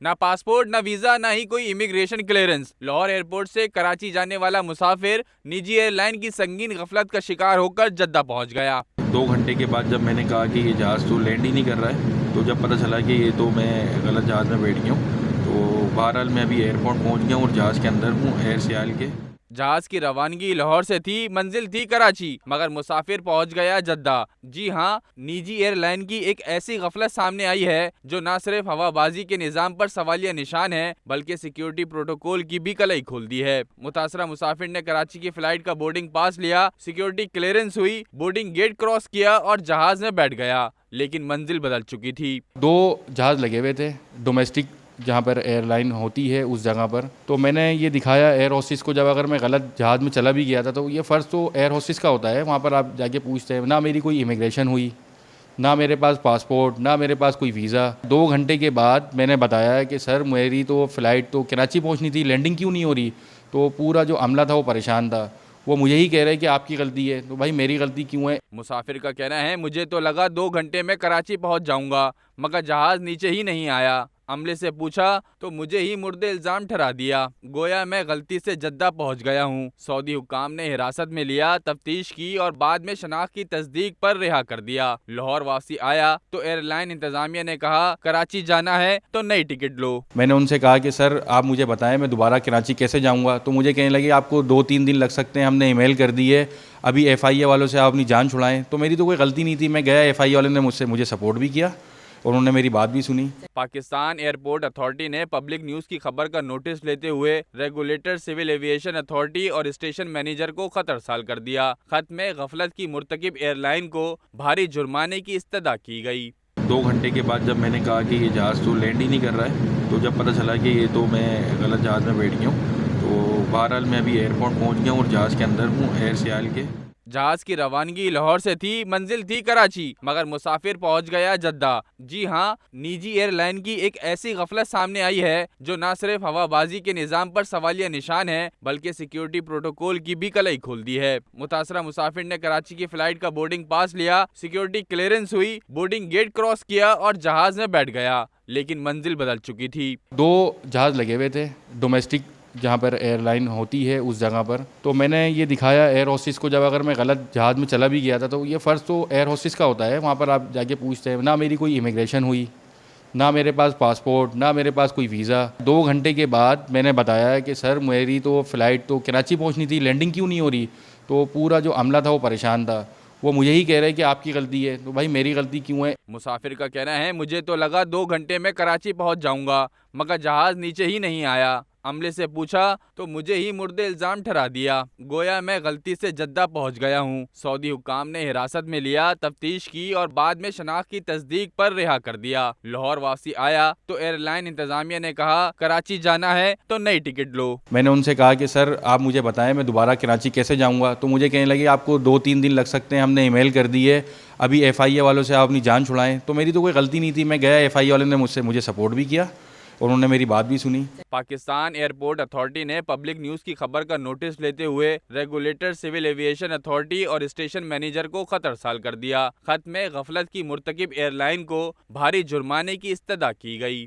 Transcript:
نہ پاسپورٹ، نہ ویزا، نہ ہی کوئی امیگریشن کلیئرنس۔ لاہور ایئرپورٹ سے کراچی جانے والا مسافر نجی ایئر لائن کی سنگین غفلت کا شکار ہو کر جدہ پہنچ گیا۔ 2 گھنٹے کے بعد جب میں نے کہا کہ یہ جہاز تو لینڈ ہی نہیں کر رہا ہے، تو جب پتہ چلا کہ یہ تو میں غلط جہاز میں بیٹھ گیا ہوں، تو بہرحال میں ابھی ایئرپورٹ پہنچ گیا ہوں اور جہاز کے اندر ہوں، ایئر سیال کے۔ جہاز کی روانگی لاہور سے تھی، منزل تھی کراچی، مگر مسافر پہنچ گیا جدہ۔ جی ہاں، نجی ایئر لائن کی ایک ایسی غفلت سامنے آئی ہے جو نہ صرف ہوا بازی کے نظام پر سوالیہ نشان ہے بلکہ سیکیورٹی پروٹوکول کی بھی کلائی کھول دی ہے۔ متاثرہ مسافر نے کراچی کی فلائٹ کا بورڈنگ پاس لیا، سیکیورٹی کلیئرنس ہوئی، بورڈنگ گیٹ کراس کیا اور جہاز میں بیٹھ گیا، لیکن منزل بدل چکی تھی۔ 2 جہاز لگے ہوئے تھے ڈومیسٹک، جہاں پر ایئر لائن ہوتی ہے اس جگہ پر، تو میں نے یہ دکھایا ایئر ہوسٹس کو، جب اگر میں غلط جہاز میں چلا بھی گیا تھا تو یہ فرض تو ایئر ہوسٹس کا ہوتا ہے، وہاں پر آپ جا کے پوچھتے ہیں۔ نہ میری کوئی امیگریشن ہوئی، نہ میرے پاس پاسپورٹ، نہ میرے پاس کوئی ویزا۔ 2 گھنٹے کے بعد میں نے بتایا کہ سر میری تو فلائٹ تو کراچی پہنچنی تھی، لینڈنگ کیوں نہیں ہو رہی؟ تو پورا جو عملہ تھا وہ پریشان تھا، وہ مجھے ہی کہہ رہے کہ آپ کی غلطی ہے۔ تو بھائی میری غلطی کیوں ہے؟ مسافر کا کہنا ہے مجھے تو لگا 2 گھنٹے میں کراچی پہنچ جاؤں گا، مگر جہاز نیچے ہی نہیں آیا۔ عملے سے پوچھا تو مجھے ہی مورد الزام ٹھہرا دیا، گویا میں غلطی سے جدہ پہنچ گیا ہوں۔ سعودی حکام نے حراست میں لیا، تفتیش کی اور بعد میں شناخت کی تصدیق پر رہا کر دیا۔ لاہور واپسی آیا تو ایئر لائن انتظامیہ نے کہا کراچی جانا ہے تو نئی ٹکٹ لو۔ میں نے ان سے کہا کہ سر آپ مجھے بتائیں میں دوبارہ کراچی کیسے جاؤں گا؟ تو مجھے کہنے لگے آپ کو 2-3 دن لگ سکتے ہیں، ہم نے ای میل کر دی ہے، ابھی ایف آئی اے والوں سے آپ اپنی جان چھڑائیں۔ تو میری تو کوئی غلطی نہیں تھی، میں گیا، ایف آئی اے والوں نے مجھے سپورٹ بھی کیا اور انہوں نے میری بات بھی سنی۔ پاکستان ایئرپورٹ اتھارٹی نے پبلک نیوز کی خبر کا نوٹس لیتے ہوئے ریگولیٹر سول ایویشن اتھارٹی اور اسٹیشن مینیجر کو خط ارسال کر دیا۔ خط میں غفلت کی مرتکب ایئر لائن کو بھاری جرمانے کی استدعا کی گئی۔ 2 گھنٹے کے بعد جب میں نے کہا کہ یہ جہاز تو لینڈ ہی نہیں کر رہا ہے، تو جب پتہ چلا کہ یہ تو میں غلط جہاز میں بیٹھ گیا ہوں، تو بہرحال میں ابھی ایئرپورٹ پہنچ گیا ہوں اور جہاز کے اندر ہوں، ایئر سیال کے۔ جہاز کی روانگی لاہور سے تھی، منزل تھی کراچی، مگر مسافر پہنچ گیا جدہ۔ جی ہاں، نجی ایئر لائن کی ایک ایسی غفلت سامنے آئی ہے جو نہ صرف ہوا بازی کے نظام پر سوالیہ نشان ہے بلکہ سیکیورٹی پروٹوکول کی بھی کلائی کھول دی ہے۔ متاثرہ مسافر نے کراچی کی فلائٹ کا بورڈنگ پاس لیا، سیکیورٹی کلیئرنس ہوئی، بورڈنگ گیٹ کراس کیا اور جہاز میں بیٹھ گیا، لیکن منزل بدل چکی تھی۔ 2 جہاز لگے ہوئے تھے ڈومیسٹک، جہاں پر ایئر لائن ہوتی ہے اس جگہ پر، تو میں نے یہ دکھایا ایئر ہوسٹس کو، جب اگر میں غلط جہاز میں چلا بھی گیا تھا تو یہ فرض تو ایئر ہوسٹس کا ہوتا ہے، وہاں پر آپ جا کے پوچھتے ہیں۔ نہ میری کوئی امیگریشن ہوئی، نہ میرے پاس پاسپورٹ، نہ میرے پاس کوئی ویزا۔ 2 گھنٹے کے بعد میں نے بتایا کہ سر میری تو فلائٹ تو کراچی پہنچنی تھی، لینڈنگ کیوں نہیں ہو رہی؟ تو پورا جو عملہ تھا وہ پریشان تھا، وہ مجھے ہی کہہ رہے کہ آپ کی غلطی ہے۔ تو بھائی میری غلطی کیوں ہے؟ مسافر کا کہنا ہے مجھے تو لگا 2 گھنٹے میں کراچی پہنچ جاؤں گا، مگر جہاز نیچے ہی نہیں آیا۔ عملے سے پوچھا تو مجھے ہی مورد الزام ٹھہرا دیا، گویا میں غلطی سے جدہ پہنچ گیا ہوں۔ سعودی حکام نے حراست میں لیا، تفتیش کی اور بعد میں شناخت کی تصدیق پر رہا کر دیا۔ لاہور واپسی آیا تو ایئر لائن انتظامیہ نے کہا کراچی جانا ہے تو نئی ٹکٹ لو۔ میں نے ان سے کہا کہ سر آپ مجھے بتائیں میں دوبارہ کراچی کیسے جاؤں گا؟ تو مجھے کہنے لگے آپ کو 2-3 دن لگ سکتے ہیں، ہم نے ای میل کر دی ہے، ابھی ایف آئی اے والوں سے آپ اپنی جان چھڑائیں۔ تو میری تو کوئی غلطی نہیں تھی، میں گیا، ایف آئی اے والوں نے مجھے سپورٹ بھی کیا اور انہوں نے میری بات بھی سنی۔ پاکستان ایئرپورٹ اتھارٹی نے پبلک نیوز کی خبر کا نوٹس لیتے ہوئے ریگولیٹر سول ایویشن اتھارٹی اور اسٹیشن مینیجر کو خط ارسال کر دیا۔ خط میں غفلت کی مرتکب ایئر لائن کو بھاری جرمانے کی استدعا کی گئی۔